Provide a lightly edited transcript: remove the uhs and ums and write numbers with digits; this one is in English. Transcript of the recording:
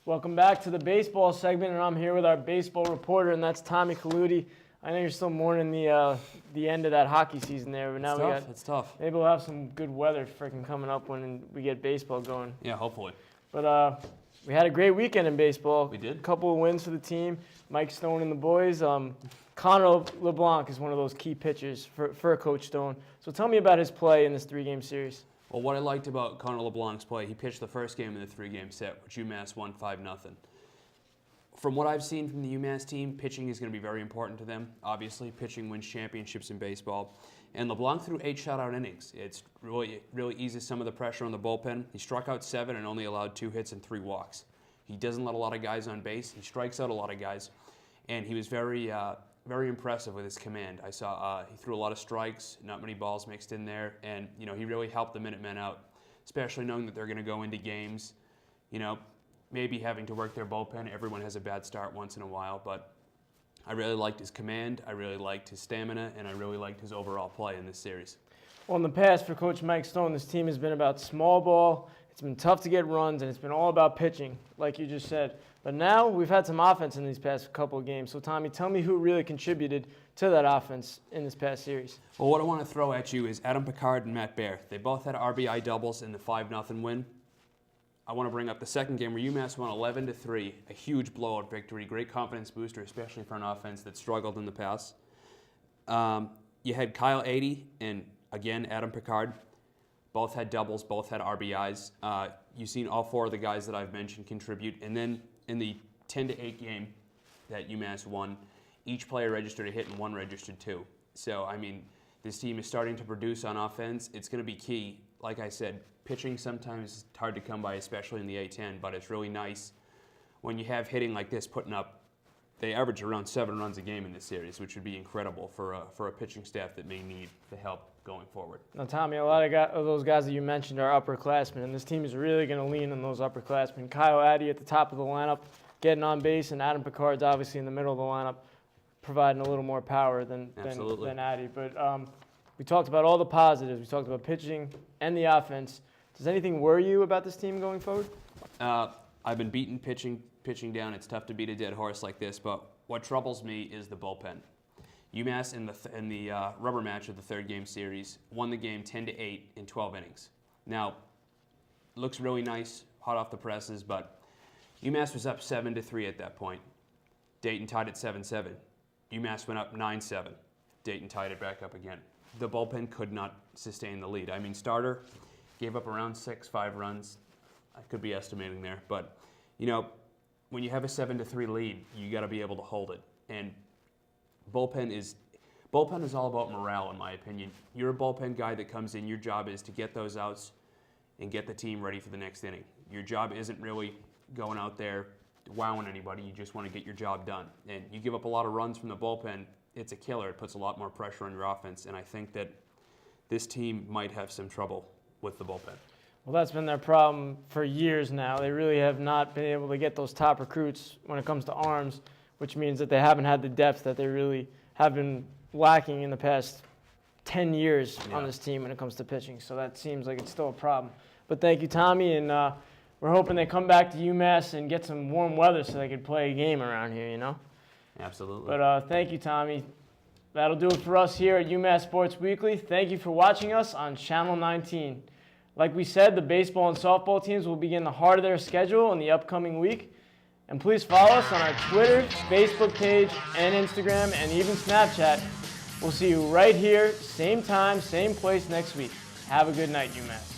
Welcome back to the baseball segment, and I'm here with our baseball reporter, and that's Tommy Calautti. I know you're still mourning the end of that hockey season there, but now It's tough. maybe we'll have some good weather freaking coming up when we get baseball going. Yeah, hopefully. But we had a great weekend in baseball. We did. A couple of wins for the team. Mike Stone and the boys. Connor LeBlanc is one of those key pitchers for Coach Stone. So tell me about his play in this three-game series. Well, what I liked about Connor LeBlanc's play, he pitched the first game in the three-game set, which UMass won 5-0. From what I've seen from the UMass team, pitching is going to be very important to them. Obviously, pitching wins championships in baseball. And LeBlanc threw 8 shutout innings. It's really eases some of the pressure on the bullpen. He struck out 7 and only allowed 2 hits and 3 walks. He doesn't let a lot of guys on base. He strikes out a lot of guys. And he was very impressive with his command. I saw he threw a lot of strikes, not many balls mixed in there. And, he really helped the Minutemen out, especially knowing that they're going to go into games, maybe having to work their bullpen. Everyone has a bad start once in a while, but I really liked his command, I really liked his stamina, and I really liked his overall play in this series. Well, in the past, for Coach Mike Stone, this team has been about small ball. It's been tough to get runs, and it's been all about pitching, like you just said. But now we've had some offense in these past couple of games. So, Tommy, tell me who really contributed to that offense in this past series. Well, what I want to throw at you is Adam Picard and Matt Baer. They both had RBI doubles in the 5-0 win. I want to bring up the second game where UMass won 11-3, a huge blowout victory, great confidence booster, especially for an offense that struggled in the past. You had Kyle Adey and, again, Adam Picard. Both had doubles, both had RBIs. You've seen all 4 of the guys that I've mentioned contribute. And then in the 10-8 game that UMass won, each player registered a hit and one registered 2. So, this team is starting to produce on offense. It's going to be key. Like I said, pitching sometimes is hard to come by, especially in the A-10, but it's really nice when you have hitting like this putting up. They average around 7 runs a game in this series, which would be incredible for a pitching staff that may need the help going forward. Now, Tommy, a lot of those guys that you mentioned are upperclassmen, and this team is really going to lean on those upperclassmen. Kyle Adey at the top of the lineup, getting on base, and Adam Picard's obviously in the middle of the lineup, providing a little more power than Adey. But we talked about all the positives. We talked about pitching and the offense. Does anything worry you about this team going forward? I've been beating pitching down. It's tough to beat a dead horse like this, but what troubles me is the bullpen. UMass in the rubber match of the third game series won the game 10-8 in 12 innings. Now, looks really nice, hot off the presses, but UMass was up 7-3 at that point. Dayton tied at 7-7. UMass went up 9-7. Dayton tied it back up again. The bullpen could not sustain the lead. Starter gave up around 5 runs. I could be estimating there, but when you have a 7-3 lead, you got to be able to hold it. And bullpen is all about morale, in my opinion. You're a bullpen guy that comes in. Your job is to get those outs and get the team ready for the next inning. Your job isn't really going out there wowing anybody. You just want to get your job done. And you give up a lot of runs from the bullpen, it's a killer. It puts a lot more pressure on your offense, and I think that this team might have some trouble with the bullpen. Well, that's been their problem for years now. They really have not been able to get those top recruits when it comes to arms, which means that they haven't had the depth that they really have been lacking in the past 10 years on this team when it comes to pitching. So that seems like it's still a problem. But thank you, Tommy, and we're hoping they come back to UMass and get some warm weather so they can play a game around here, Absolutely. But thank you, Tommy. That'll do it for us here at UMass Sports Weekly. Thank you for watching us on Channel 19. Like we said, the baseball and softball teams will begin the heart of their schedule in the upcoming week. And please follow us on our Twitter, Facebook page, and Instagram, and even Snapchat. We'll see you right here, same time, same place next week. Have a good night, UMass.